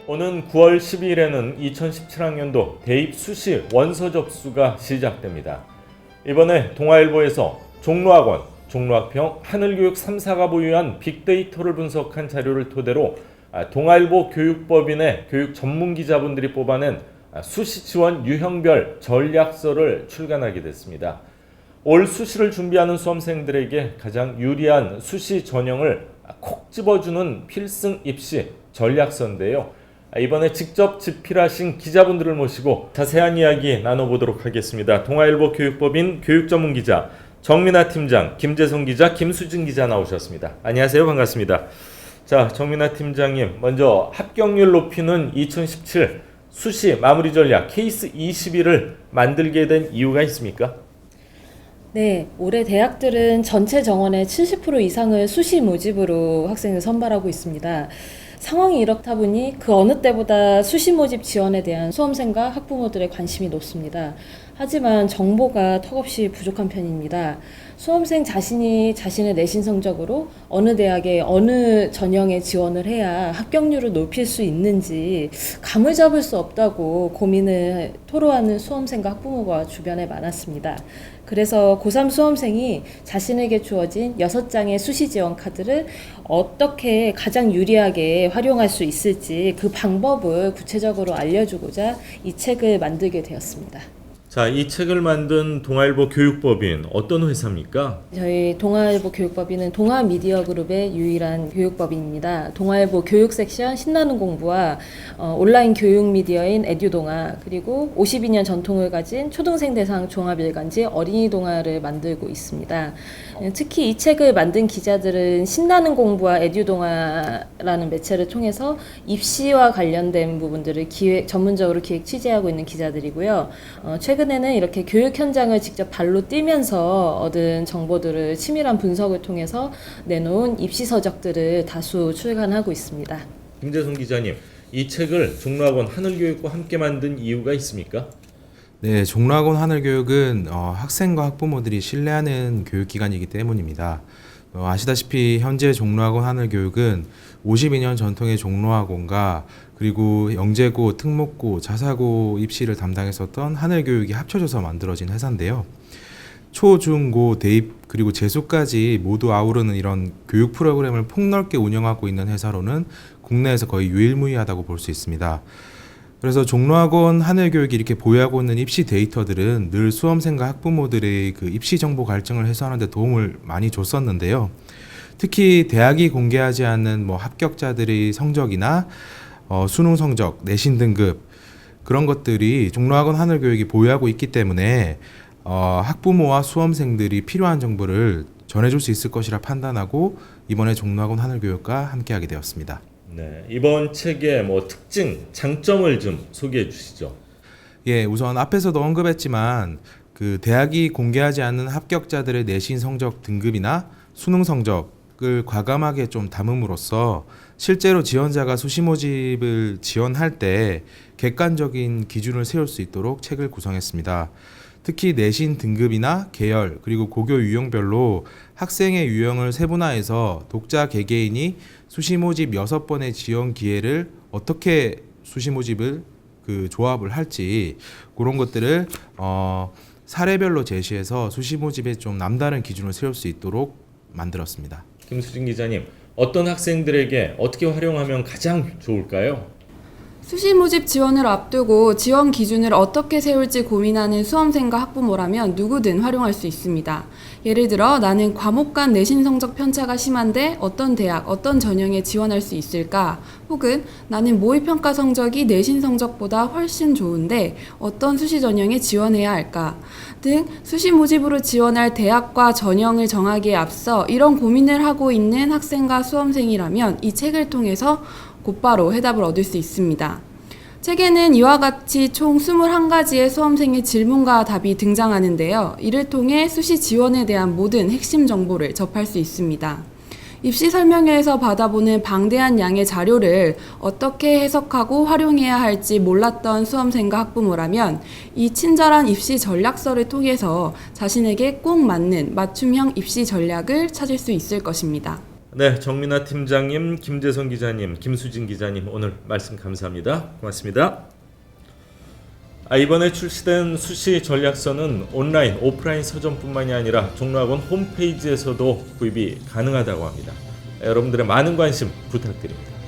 오는 9월 12일에는 2017학년도 대입 수시 원서 접수가 시작됩니다. 이번에 동아일보에서 종로학원, 종로학평, 하늘교육 3사가 보유한 빅데이터를 분석한 자료를 토대로 동아일보 교육법인의 교육 전문기자분들이 뽑아낸 수시 지원 유형별 전략서를 출간하게 됐습니다. 올 수시를 준비하는 수험생들에게 가장 유리한 수시 전형을 콕 집어주는 필승 입시 전략서인데요. 이번에 직접 집필하신 기자분들을 모시고 자세한 이야기 나눠보도록 하겠습니다. 동아일보 교육법인 교육전문기자 정민아 팀장, 김재성 기자, 김수진 기자 나오셨습니다. 안녕하세요. 반갑습니다. 자, 정민아 팀장님, 먼저 합격률 높이는 2017 수시 마무리 전략 케이스 21을 만들게 된 이유가 있습니까? 네, 올해 대학들은 전체 정원의 70% 이상을 수시 모집으로 학생을 선발하고 있습니다. 상황이 이렇다 보니 그 어느 때보다 수시 모집 지원에 대한 수험생과 학부모들의 관심이 높습니다. 하지만 정보가 턱없이 부족한 편입니다. 수험생 자신이 자신의 내신 성적으로 어느 대학에 어느 전형에 지원을 해야 합격률을 높일 수 있는지 감을 잡을 수 없다고 고민을 토로하는 수험생과 학부모가 주변에 많았습니다. 그래서 고3 수험생이 자신에게 주어진 6장의 수시 지원 카드를 어떻게 가장 유리하게 활용할 수 있을지 그 방법을 구체적으로 알려주고자 이 책을 만들게 되었습니다. 자, 이 책을 만든 동아일보 교육법인 어떤 회사입니까? 저희 동아일보 교육법인은 동아미디어그룹의 유일한 교육법인입니다. 동아일보 교육 섹션 신나는 공부와 온라인 교육 미디어인 에듀동아, 그리고 52년 전통을 가진 초등생 대상 종합일간지 어린이 동아를 만들고 있습니다. 특히 이 책을 만든 기자들은 신나는 공부와 에듀동아라는 매체를 통해서 입시와 관련된 부분들을 전문적으로 기획 취재하고 있는 기자들이고요. 최근에는 이렇게 교육 현장을 직접 발로 뛰면서 얻은 정보들을 치밀한 분석을 통해서 내놓은 입시 서적들을 다수 출간하고 있습니다. 김재성 기자님, 이 책을 종로학원 하늘교육과 함께 만든 이유가 있습니까? 네, 종로학원 하늘교육은 학생과 학부모들이 신뢰하는 교육기관이기 때문입니다. 아시다시피 현재 종로학원 하늘교육은 52년 전통의 종로학원과 그리고 영재고, 특목고, 자사고 입시를 담당했었던 하늘교육이 합쳐져서 만들어진 회사인데요. 초, 중, 고, 대입, 그리고 재수까지 모두 아우르는 이런 교육 프로그램을 폭넓게 운영하고 있는 회사로는 국내에서 거의 유일무이하다고 볼 수 있습니다. 그래서 종로학원 하늘교육이 이렇게 보유하고 있는 입시 데이터들은 늘 수험생과 학부모들의 그 입시 정보 갈증을 해소하는 데 도움을 많이 줬었는데요. 특히 대학이 공개하지 않는 합격자들의 성적이나 수능 성적, 내신 등급 그런 것들이 종로학원 하늘교육이 보유하고 있기 때문에 학부모와 수험생들이 필요한 정보를 전해줄 수 있을 것이라 판단하고 이번에 종로학원 하늘교육과 함께하게 되었습니다. 네, 이번 책의 특징, 장점을 좀 소개해 주시죠. 예, 우선 앞에서도 언급했지만 그 대학이 공개하지 않는 합격자들의 내신 성적 등급이나 수능 성적을 과감하게 좀 담음으로써 실제로 지원자가 수시 모집을 지원할 때 객관적인 기준을 세울 수 있도록 책을 구성했습니다. 특히 내신 등급이나 계열 그리고 고교 유형별로 학생의 유형을 세분화해서 독자 개개인이 수시 모집 6번의 지원 기회를 어떻게 수시 모집을 조합을 할지 그런 것들을 사례별로 제시해서 수시 모집에 좀 남다른 기준을 세울 수 있도록 만들었습니다. 김수진 기자님, 어떤 학생들에게 어떻게 활용하면 가장 좋을까요? 수시 모집 지원을 앞두고 지원 기준을 어떻게 세울지 고민하는 수험생과 학부모라면 누구든 활용할 수 있습니다. 예를 들어 나는 과목 간 내신 성적 편차가 심한데 어떤 대학, 어떤 전형에 지원할 수 있을까? 혹은 나는 모의평가 성적이 내신 성적보다 훨씬 좋은데 어떤 수시 전형에 지원해야 할까? 등 수시 모집으로 지원할 대학과 전형을 정하기에 앞서 이런 고민을 하고 있는 학생과 수험생이라면 이 책을 통해서 곧바로 해답을 얻을 수 있습니다. 책에는 이와 같이 총 21가지의 수험생의 질문과 답이 등장하는데요. 이를 통해 수시 지원에 대한 모든 핵심 정보를 접할 수 있습니다. 입시 설명회에서 받아보는 방대한 양의 자료를 어떻게 해석하고 활용해야 할지 몰랐던 수험생과 학부모라면 이 친절한 입시 전략서를 통해서 자신에게 꼭 맞는 맞춤형 입시 전략을 찾을 수 있을 것입니다. 네, 정민아 팀장님, 김재성 기자님, 김수진 기자님 오늘 말씀 감사합니다. 고맙습니다. 이번에 출시된 수시 전략서는 온라인, 오프라인 서점뿐만이 아니라 종로학원 홈페이지에서도 구입이 가능하다고 합니다. 여러분들의 많은 관심 부탁드립니다.